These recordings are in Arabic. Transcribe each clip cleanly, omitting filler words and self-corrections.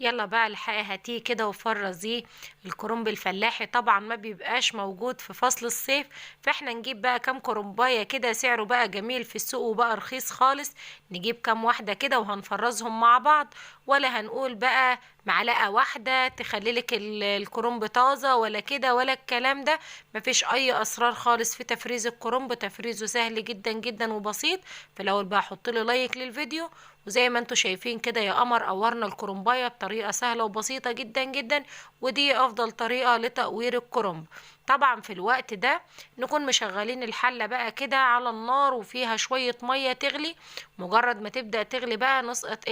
يلا بقى الحقي هاتيه كده وفرزيه. الكرنب الفلاحي طبعا ما بيبقاش موجود في فصل الصيف، فاحنا نجيب بقى كام كرنبايه كده سعره بقى جميل في السوق وبقى رخيص خالص. نجيب كام واحده كده وهنفرزهم مع بعض، ولا هنقول بقى معلقه واحده تخليلك الكرنب طازه ولا كده ولا الكلام ده. مفيش اي اسرار خالص في تفريز الكرنب، تفريزه سهل جدا جدا وبسيط. في الاول بقى حط لي لايك للفيديو، وزي ما انتوا شايفين كده يا قمر قورنا الكرنبايه بطريقه سهله وبسيطه جدا جدا، ودي افضل طريقه لتقوير الكرنب. طبعا في الوقت ده نكون مشغلين الحله بقى كده على النار وفيها شويه ميه تغلي. مجرد ما تبدا تغلي بقى نسقط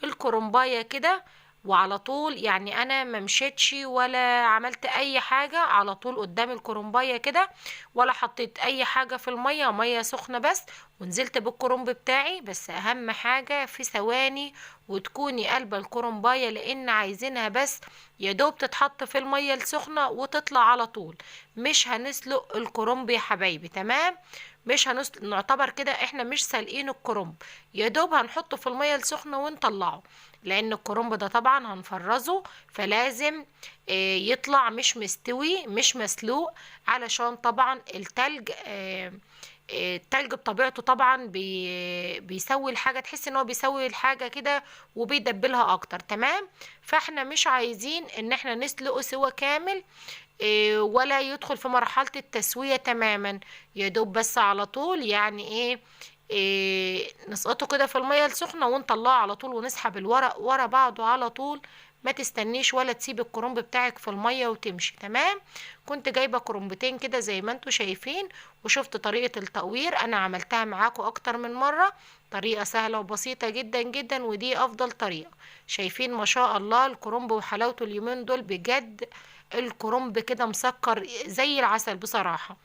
الكرنبايه كده، وعلى طول يعني انا ما مشيتش ولا عملت اي حاجه، على طول قدام الكرنبايه كده، ولا حطيت اي حاجه في الميه، ميه سخنه بس. ونزلت بالكرنب بتاعي، بس اهم حاجة في ثواني وتكوني قلبة الكرنباية، لان عايزينها بس يا دوب تتحط في المية السخنة وتطلع على طول. مش هنسلق الكرنب يا حبايبي، تمام؟ مش هنسلق، نعتبر كده احنا مش سالقين الكرنب، يا دوب هنحطه في المية السخنة ونطلعه. لان الكرنب ده طبعا هنفرزه، فلازم يطلع مش مستوي مش مسلوق، علشان طبعا التلج التلج بطبيعته طبعا بيسوي الحاجة، تحس ان هو بيسوي الحاجة كده وبيدبلها اكتر، تمام؟ فاحنا مش عايزين ان احنا نسلقه سوا كامل، ولا يدخل في مرحلة التسوية تماما. يا دوب بس على طول يعني نسقطه كده في المية السخنة ونطلعه على طول، ونسحب الورق ورا بعضه على طول. ما تستنيش ولا تسيب الكرنب بتاعك في المية وتمشي، تمام؟ كنت جايبة كرنبتين كده زي ما انتوا شايفين، وشفت طريقة التقوير انا عملتها معاكم اكتر من مرة. طريقة سهلة وبسيطة جدا جدا، ودي افضل طريقة. شايفين ما شاء الله الكرنب وحلاوته اليومين دول بجد. الكرنب كده مسكر زي العسل بصراحة.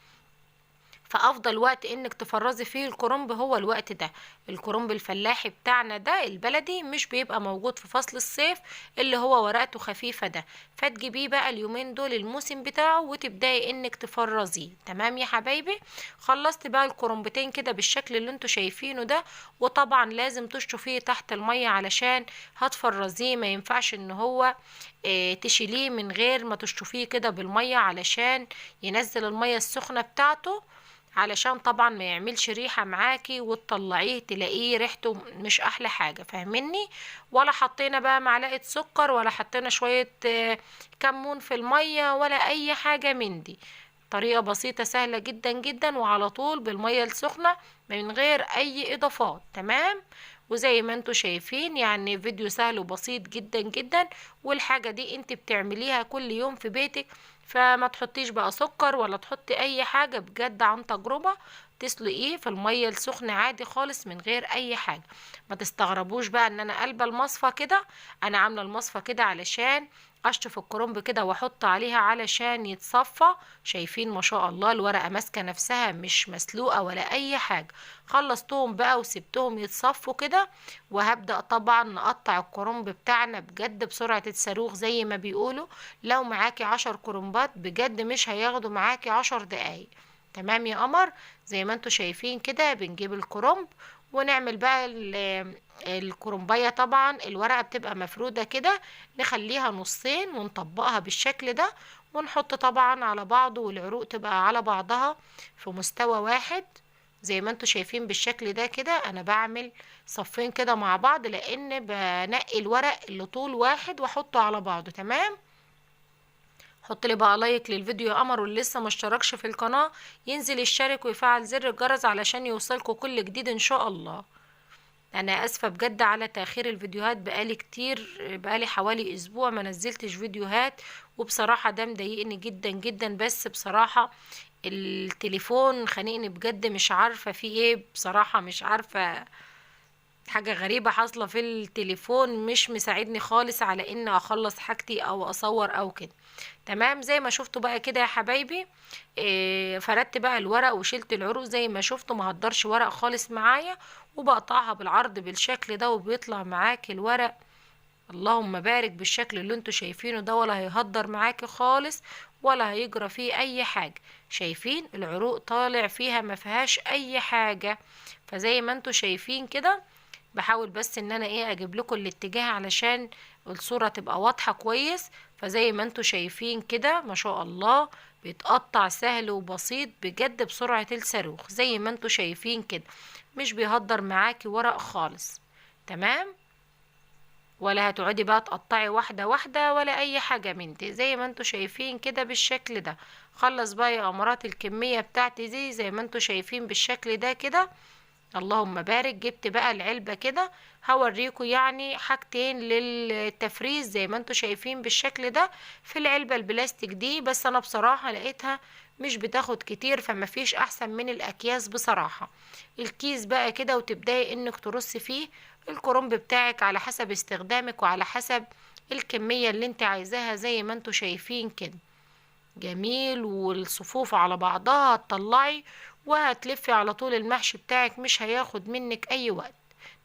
فافضل وقت انك تفرزي فيه الكرنب هو الوقت ده. الكرنب الفلاحي بتاعنا ده البلدي مش بيبقى موجود في فصل الصيف، اللي هو ورقته خفيفة ده. فتجيبيه بقى اليومين دول الموسم بتاعه وتبداي انك تفرزيه، تمام يا حبايبي؟ خلصت بقى الكرنبتين كده بالشكل اللي انتوا شايفينه ده. وطبعا لازم تشطفيه تحت المية علشان هتفرزيه، ما ينفعش ان هو تشيليه من غير ما تشطفيه كده بالمية، علشان ينزل المية السخنة بتاعته، علشان طبعا ما يعملش ريحة معاكي وتطلعيه تلاقيه ريحته مش احلى حاجة، فاهمني؟ ولا حطينا بقى معلقة سكر، ولا حطينا شوية كمون في المية، ولا اي حاجة من دي. طريقة بسيطة سهلة جدا جدا، وعلى طول بالمية السخنة من غير اي اضافات، تمام؟ وزي ما انتوا شايفين يعني فيديو سهل وبسيط جدا جدا، والحاجة دي انت بتعمليها كل يوم في بيتك. فما تحطيش بقى سكر ولا تحطي اي حاجة، بجد عن تجربة. تسلقيه في المية السخنة عادي خالص من غير اي حاجة. ما تستغربوش بقى ان انا قلبة المصفى كده. انا عاملة المصفى كده علشان اشطف الكرنب كده واحط عليها علشان يتصفى. شايفين ما شاء الله الورقة ماسكة نفسها مش مسلوقة ولا اي حاجة. خلصتهم بقى وسبتهم يتصفوا كده، وهبدأ طبعا نقطع الكرنب بتاعنا بجد بسرعة الصاروخ زي ما بيقولوا. لو معاكي 10 كرنبات بجد مش هياخدوا معاكي 10 دقايق، تمام يا قمر؟ زي ما انتوا شايفين كده بنجيب الكرنب ونعمل بقى الكرنباية. طبعا الورقة بتبقى مفرودة كده، نخليها نصين ونطبقها بالشكل ده، ونحط طبعا على بعضه، والعروق تبقى على بعضها في مستوى واحد. زي ما انتوا شايفين بالشكل ده كده انا بعمل صفين كده مع بعض، لان بنقي الورق اللي طول واحد واحطه على بعضه، تمام؟ حط لي بقى لايك للفيديو يا قمر، واللي لسه ما اشتركش في القناة ينزل يشترك ويفعل زر الجرس علشان يوصلكوا كل جديد ان شاء الله. انا اسفة بجد على تأخير الفيديوهات، بقالي كتير، بقالي حوالي اسبوع ما نزلتش فيديوهات، وبصراحة ده مضايقني جدا جدا. بس بصراحة التليفون خانقني بجد، مش عارفة في ايه بصراحة، مش عارفة، حاجة غريبة حاصلة في التليفون مش مساعدني خالص على ان اخلص حاجتي او اصور او كده. تمام زي ما شفتوا بقى كده يا حبايبي. فردت بقى الورق وشلت العروق زي ما شفتوا، ما هقدرش ورق خالص معايا، وبقطعها بالعرض بالشكل ده، وبيطلع معاكي الورق اللهم بارك بالشكل اللي انتوا شايفينه ده، ولا هيهدر معاكي خالص ولا هيجرى فيه اي حاجة. شايفين العروق طالع فيها ما فيهاش اي حاجة. فزي ما انتوا شايفين كده بحاول بس ان انا اجيب لكم الاتجاه علشان الصورة تبقى واضحة كويس. فزي ما انتوا شايفين كده ما شاء الله بيتقطع سهل وبسيط بجد بسرعة الصاروخ، زي ما انتوا شايفين كده مش بيهدر معاكي ورق خالص. تمام، ولا هتقعدي بقى تقطعي واحدة واحدة ولا اي حاجة من دي، زي ما انتوا شايفين كده بالشكل ده. خلص بقى يا امارات الكمية بتاعتي دي زي ما انتوا شايفين بالشكل ده كده. اللهم بارك. جبت بقى العلبة كده، هوريكم يعني حاجتين للتفريز زي ما انتوا شايفين بالشكل ده في العلبة البلاستيك دي. بس انا بصراحة لقيتها مش بتاخد كتير، فما فيش احسن من الاكياس بصراحة. الكيس بقى كده وتبداي انك ترصي فيه الكرنب بتاعك على حسب استخدامك وعلى حسب الكمية اللي انت عايزاها زي ما انتوا شايفين كده. جميل، والصفوف على بعضها هتطلعي وهتلفي على طول. المحشي بتاعك مش هياخد منك اي وقت.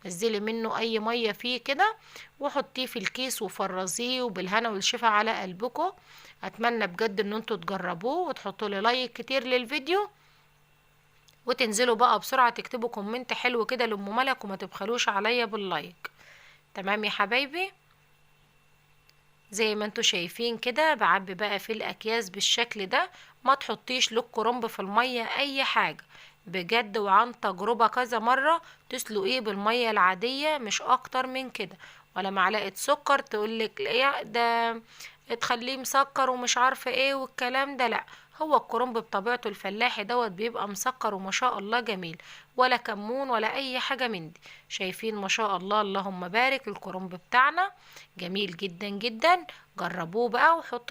نزلي منه اي مية فيه كده وحطيه في الكيس وفرزيه، وبالهنا والشفا على قلبكم. اتمنى بجد ان انتوا تجربوه وتحطوا لي لايك كتير للفيديو، وتنزلوا بقى بسرعة تكتبوا كومنت حلو كده لأم ملك، وما تبخلوش عليا باللايك. تمام يا حبايبي، زي ما انتوا شايفين كده بعبي بقى في الاكياس بالشكل ده. ما تحطيش للكرنب في المية اي حاجة بجد، وعن تجربة كذا مرة تسلقيه بالمية العادية مش اكتر من كده. ولا معلقة سكر تقولك لا ده تخليه مسكر ومش عارفة ايه والكلام ده، لا. هو الكرنب بطبيعته الفلاحي دوت بيبقى مسكر وما شاء الله جميل، ولا كمون ولا اي حاجة من دي. شايفين ما شاء الله اللهم بارك الكرنب بتاعنا جميل جدا جدا. جربوه بقى وحطوا